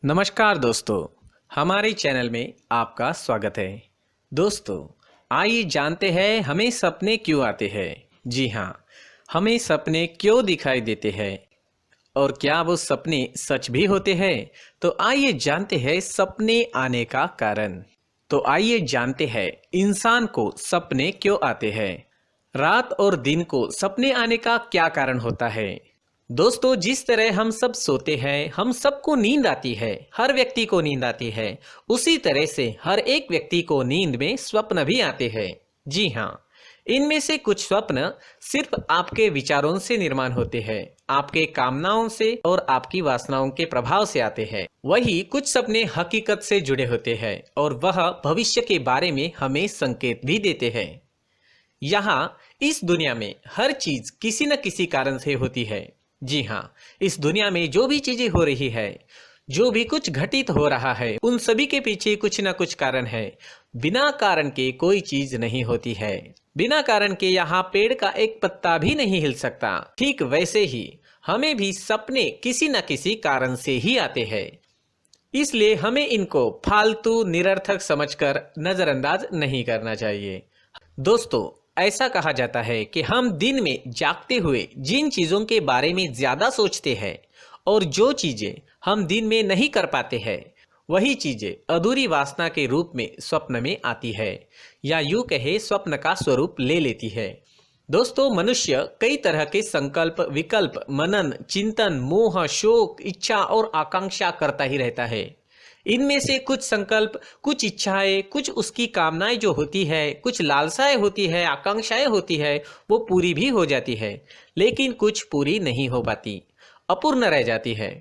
नमस्कार दोस्तों, हमारे चैनल में आपका स्वागत है। दोस्तों, आइए जानते हैं हमें सपने क्यों आते हैं। जी हाँ, हमें सपने क्यों दिखाई देते हैं और क्या वो सपने सच भी होते हैं। तो आइए जानते हैं सपने आने का कारण। तो आइए जानते हैं इंसान को सपने क्यों आते हैं। रात और दिन को सपने आने का क्या कारण होता है। दोस्तों, जिस तरह हम सब सोते हैं, हम सबको नींद आती है, हर व्यक्ति को नींद आती है, उसी तरह से हर एक व्यक्ति को नींद में स्वप्न भी आते हैं। जी हाँ, इनमें से कुछ स्वप्न सिर्फ आपके विचारों से निर्माण होते हैं, आपके कामनाओं से और आपकी वासनाओं के प्रभाव से आते हैं। वही कुछ सपने हकीकत से जुड़े होते हैं और वह भविष्य के बारे में हमें संकेत भी देते हैं। यहाँ इस दुनिया में हर चीज किसी न किसी कारण से होती है। जी हाँ, इस दुनिया में जो भी चीजें हो रही है, जो भी कुछ घटित हो रहा है, उन सभी के पीछे कुछ न कुछ कारण है। बिना कारण के कोई चीज नहीं होती है। बिना कारण के यहाँ पेड़ का एक पत्ता भी नहीं हिल सकता। ठीक वैसे ही हमें भी सपने किसी न किसी कारण से ही आते हैं। इसलिए हमें इनको फालतू निरर्थक समझकर नजरअंदाज नहीं करना चाहिए। दोस्तों, ऐसा कहा जाता है कि हम दिन में जागते हुए जिन चीजों के बारे में ज्यादा सोचते हैं और जो चीजें हम दिन में नहीं कर पाते हैं, वही चीजें अधूरी वासना के रूप में स्वप्न में आती है, या यूं कहे स्वप्न का स्वरूप ले लेती है। दोस्तों, मनुष्य कई तरह के संकल्प, विकल्प, मनन, चिंतन, मोह, शोक, इच्छा और आकांक्षा करता ही रहता है। इनमें से कुछ संकल्प, कुछ इच्छाएं, कुछ उसकी कामनाएं जो होती है, कुछ लालसाएं होती है, आकांक्षाएं होती है, वो पूरी भी हो जाती है, लेकिन कुछ पूरी नहीं हो पाती, अपूर्ण रह जाती है।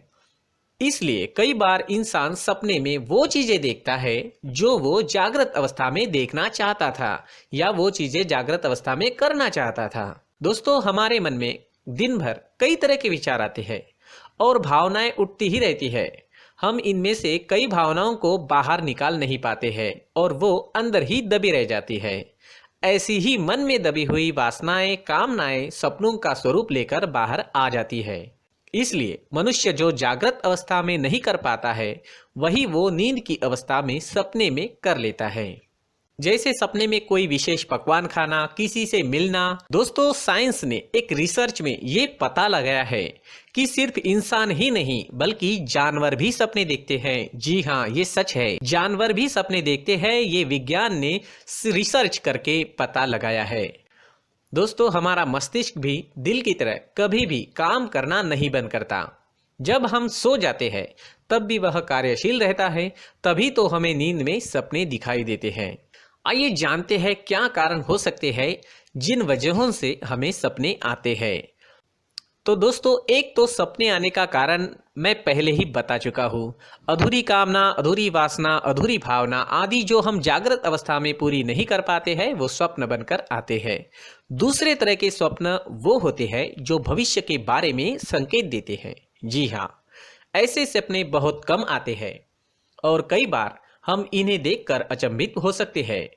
इसलिए कई बार इंसान सपने में वो चीजें देखता है जो वो जागृत अवस्था में देखना चाहता था, या वो चीजें जागृत अवस्था में करना चाहता था। दोस्तों, हमारे मन में दिन भर कई तरह के विचार आते हैं और भावनाएं उठती ही रहती है। हम इनमें से कई भावनाओं को बाहर निकाल नहीं पाते हैं और वो अंदर ही दबी रह जाती है। ऐसी ही मन में दबी हुई वासनाएं, कामनाएं सपनों का स्वरूप लेकर बाहर आ जाती है। इसलिए मनुष्य जो जागृत अवस्था में नहीं कर पाता है, वही वो नींद की अवस्था में सपने में कर लेता है। जैसे सपने में कोई विशेष पकवान खाना, किसी से मिलना। दोस्तों, साइंस ने एक रिसर्च में ये पता लगाया है कि सिर्फ इंसान ही नहीं बल्कि जानवर भी सपने देखते हैं। जी हाँ, ये सच है, जानवर भी सपने देखते हैं। ये विज्ञान ने रिसर्च करके पता लगाया है। दोस्तों, हमारा मस्तिष्क भी दिल की तरह कभी भी काम करना नहीं बंद करता। जब हम सो जाते हैं तब भी वह कार्यशील रहता है, तभी तो हमें नींद में सपने दिखाई देते हैं। आइए जानते हैं क्या कारण हो सकते हैं जिन वजहों से हमें सपने आते हैं। तो दोस्तों, एक तो सपने आने का कारण मैं पहले ही बता चुका हूँ। अधूरी कामना, अधूरी वासना, अधूरी भावना आदि जो हम जागृत अवस्था में पूरी नहीं कर पाते हैं, वो स्वप्न बनकर आते हैं। दूसरे तरह के स्वप्न वो होते हैं जो भविष्य के बारे में संकेत देते हैं। जी हाँ, ऐसे सपने बहुत कम आते हैं और कई बार हम इन्हें देखकर अचंभित हो सकते हैं।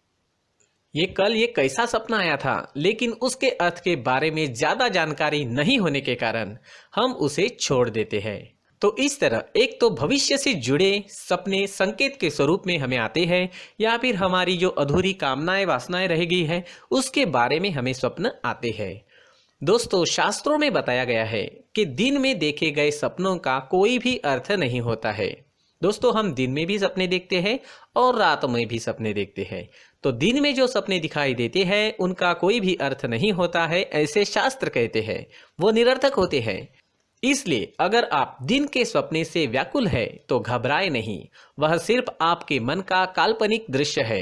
ये कैसा सपना आया था, लेकिन उसके अर्थ के बारे में ज्यादा जानकारी नहीं होने के कारण हम उसे छोड़ देते हैं। तो इस तरह एक तो भविष्य से जुड़े सपने संकेत के स्वरूप में हमें आते हैं, या फिर हमारी जो अधूरी कामनाएं, वासनाएं रह गई है, उसके बारे में हमें स्वप्न आते हैं। दोस्तों, शास्त्रों में बताया गया है कि दिन में देखे गए सपनों का कोई भी अर्थ नहीं होता है। दोस्तों, हम दिन में भी सपने देखते हैं और रात में भी सपने देखते हैं। तो दिन में जो सपने दिखाई देते हैं उनका कोई भी अर्थ नहीं होता है, ऐसे शास्त्र कहते हैं, वो निरर्थक होते हैं। इसलिए अगर आप दिन के सपने से व्याकुल है तो घबराए नहीं, वह सिर्फ आपके मन का काल्पनिक दृश्य है।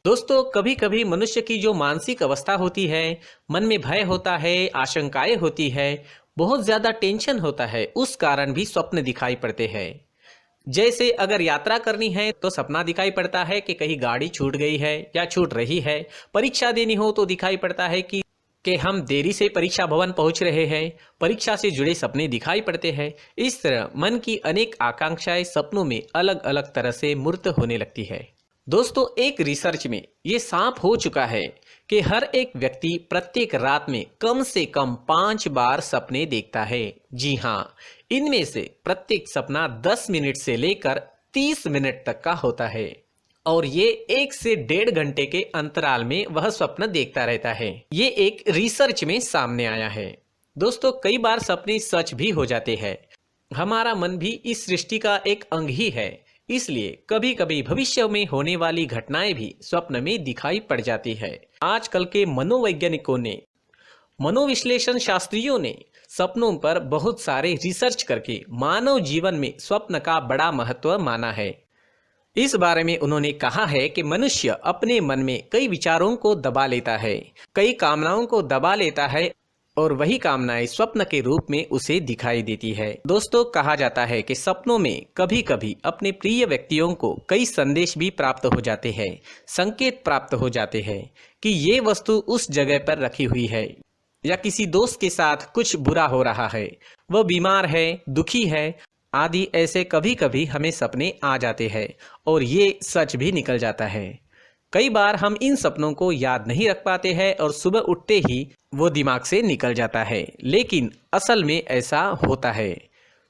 दोस्तों, कभी कभी मनुष्य की जो मानसिक अवस्था होती है, मन में भय होता है, आशंकाएं होती है, बहुत ज्यादा टेंशन होता है, उस कारण भी स्वप्न दिखाई पड़ते हैं। जैसे अगर यात्रा करनी है तो सपना दिखाई पड़ता है कि कहीं गाड़ी छूट गई है या छूट रही है। परीक्षा देनी हो तो दिखाई पड़ता है कि हम देरी से परीक्षा भवन पहुंच रहे हैं। परीक्षा से जुड़े सपने दिखाई पड़ते हैं। इस तरह मन की अनेक आकांक्षाएं सपनों में अलग अलग तरह से मूर्त होने लगती है। दोस्तों, एक रिसर्च में ये साफ हो चुका है कि हर एक व्यक्ति प्रत्येक रात में कम से कम 5 बार सपने देखता है। जी हाँ, इनमें से प्रत्येक सपना 10 मिनट से लेकर 30 मिनट तक का होता है और ये 1 से 1.5 घंटे के अंतराल में वह स्वप्न देखता रहता है। ये एक रिसर्च में सामने आया है। दोस्तों, कई बार सपने सच भी हो जाते हैं। हमारा मन भी इस सृष्टि का एक अंग ही है, इसलिए कभी कभी भविष्य में होने वाली घटनाएं भी स्वप्न में दिखाई पड़ जाती है। आजकल के मनोवैज्ञानिकों ने, मनोविश्लेषण शास्त्रियों ने सपनों पर बहुत सारे रिसर्च करके मानव जीवन में स्वप्न का बड़ा महत्व माना है। इस बारे में उन्होंने कहा है कि मनुष्य अपने मन में कई विचारों को दबा लेता है, कई कामनाओं को दबा लेता है और वही कामनाएं स्वप्न के रूप में उसे दिखाई देती है। दोस्तों, कहा जाता है कि सपनों में कभी कभी अपने प्रिय व्यक्तियों को कई संदेश भी प्राप्त हो जाते हैं, संकेत प्राप्त हो जाते हैं कि ये वस्तु उस जगह पर रखी हुई है, या किसी दोस्त के साथ कुछ बुरा हो रहा है, वह बीमार है, दुखी है आदि। ऐसे कभी कभी हमें सपने आ जाते हैं और ये सच भी निकल जाता है। कई बार हम इन सपनों को याद नहीं रख पाते हैं और सुबह उठते ही वो दिमाग से निकल जाता है, लेकिन असल में ऐसा होता है।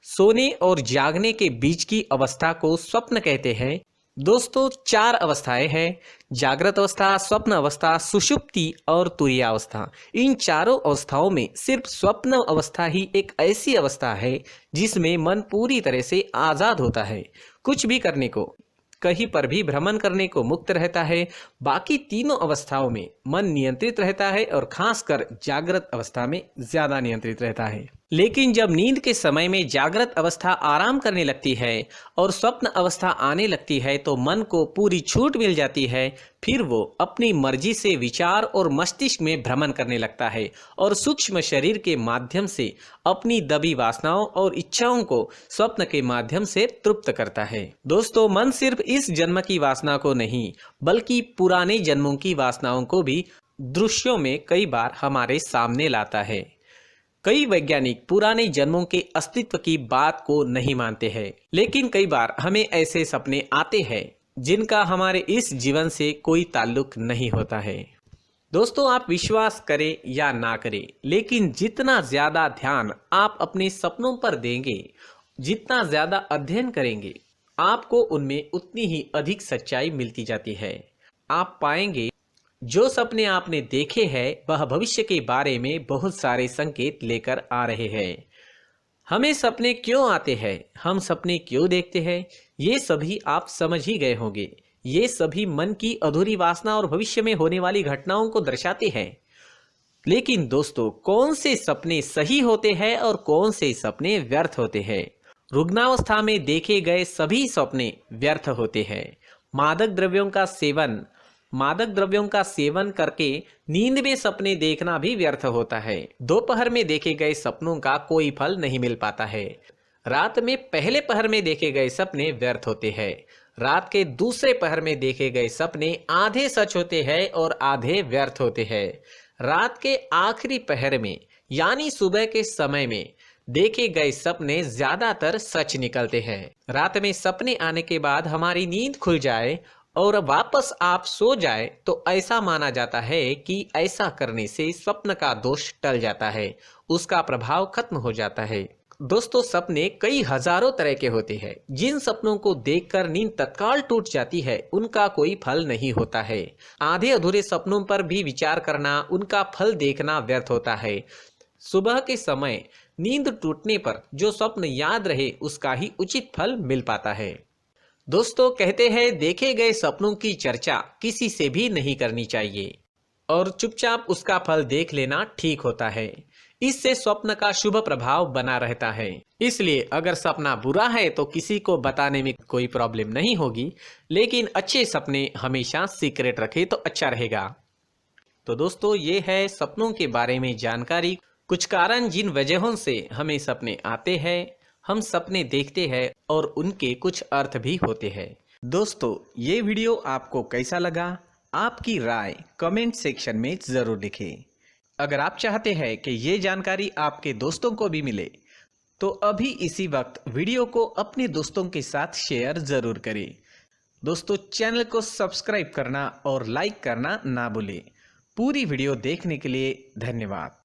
सोने और जागने के बीच की अवस्था को स्वप्न कहते हैं। दोस्तों, 4 अवस्थाएं हैं: जागृत अवस्था, स्वप्न अवस्था, सुषुप्ति और तुरीय अवस्था। इन चारों अवस्थाओं में सिर्फ स्वप्न अवस्था ही एक ऐसी अवस्था है जिसमें मन पूरी तरह से आजाद होता है, कुछ भी करने को, कहीं पर भी भ्रमण करने को मुक्त रहता है। बाकी तीनों अवस्थाओं में मन नियंत्रित रहता है और खासकर जागृत अवस्था में ज्यादा नियंत्रित रहता है। लेकिन जब नींद के समय में जागृत अवस्था आराम करने लगती है और स्वप्न अवस्था आने लगती है तो मन को पूरी छूट मिल जाती है। फिर वो अपनी मर्जी से विचार और मस्तिष्क में भ्रमण करने लगता है और सूक्ष्म शरीर के माध्यम से अपनी दबी वासनाओं और इच्छाओं को स्वप्न के माध्यम से तृप्त करता है। दोस्तों, मन सिर्फ इस जन्म की वासना को नहीं बल्कि पुराने जन्मों की वासनाओं को भी दृश्यों में कई बार हमारे सामने लाता है। कई वैज्ञानिक पुराने जन्मों के अस्तित्व की बात को नहीं मानते हैं, लेकिन कई बार हमें ऐसे सपने आते हैं जिनका हमारे इस जीवन से कोई ताल्लुक नहीं होता है। दोस्तों, आप विश्वास करें या ना करें, लेकिन जितना ज्यादा ध्यान आप अपने सपनों पर देंगे, जितना ज्यादा अध्ययन करेंगे, आपको उनमें उतनी ही अधिक सच्चाई मिलती जाती है। आप पाएंगे जो सपने आपने देखे हैं वह भविष्य के बारे में बहुत सारे संकेत लेकर आ रहे हैं। हमें सपने क्यों आते हैं, हम सपने क्यों देखते हैं, ये सभी आप समझ ही गए होंगे। ये सभी मन की अधूरी वासना और भविष्य में होने वाली घटनाओं को दर्शाते हैं। लेकिन दोस्तों, कौन से सपने सही होते हैं और कौन से सपने व्यर्थ होते हैं? रुग्णावस्था में देखे गए सभी सपने व्यर्थ होते हैं। मादक द्रव्यों का सेवन करके नींद में सपने देखना भी व्यर्थ होता है। दोपहर में देखे गए सपनों का कोई फल नहीं मिल पाता है। रात में पहले पहर में देखे गए सपने व्यर्थ होते हैं। रात के दूसरे पहर में देखे गए सपने आधे सच होते हैं और आधे व्यर्थ होते हैं। रात के आखिरी पहर में यानी सुबह के समय में देखे गए सपने ज्यादातर सच निकलते हैं। रात में सपने आने के बाद हमारी नींद खुल जाए और वापस आप सो जाए तो ऐसा माना जाता है कि ऐसा करने से स्वप्न का दोष टल जाता है, उसका प्रभाव खत्म हो जाता है। दोस्तों, सपने कई हजारों तरह के होते हैं। जिन सपनों को देखकर नींद तत्काल टूट जाती है उनका कोई फल नहीं होता है। आधे अधूरे सपनों पर भी विचार करना, उनका फल देखना व्यर्थ होता है। सुबह के समय नींद टूटने पर जो स्वप्न याद रहे उसका ही उचित फल मिल पाता है। दोस्तों, कहते हैं देखे गए सपनों की चर्चा किसी से भी नहीं करनी चाहिए और चुपचाप उसका फल देख लेना ठीक होता है। इससे स्वप्न का शुभ प्रभाव बना रहता है। इसलिए अगर सपना बुरा है तो किसी को बताने में कोई प्रॉब्लम नहीं होगी, लेकिन अच्छे सपने हमेशा सीक्रेट रखे तो अच्छा रहेगा। तो दोस्तों, ये है सपनों के बारे में जानकारी, कुछ कारण जिन वजहों से हमें सपने आते हैं, हम सपने देखते हैं और उनके कुछ अर्थ भी होते हैं। दोस्तों, ये वीडियो आपको कैसा लगा? आपकी राय कमेंट सेक्शन में जरूर लिखें। अगर आप चाहते हैं कि ये जानकारी आपके दोस्तों को भी मिले तो अभी इसी वक्त वीडियो को अपने दोस्तों के साथ शेयर जरूर करें। दोस्तों चैनल को सब्सक्राइब करना और लाइक करना ना भूलें। पूरी वीडियो देखने के लिए धन्यवाद।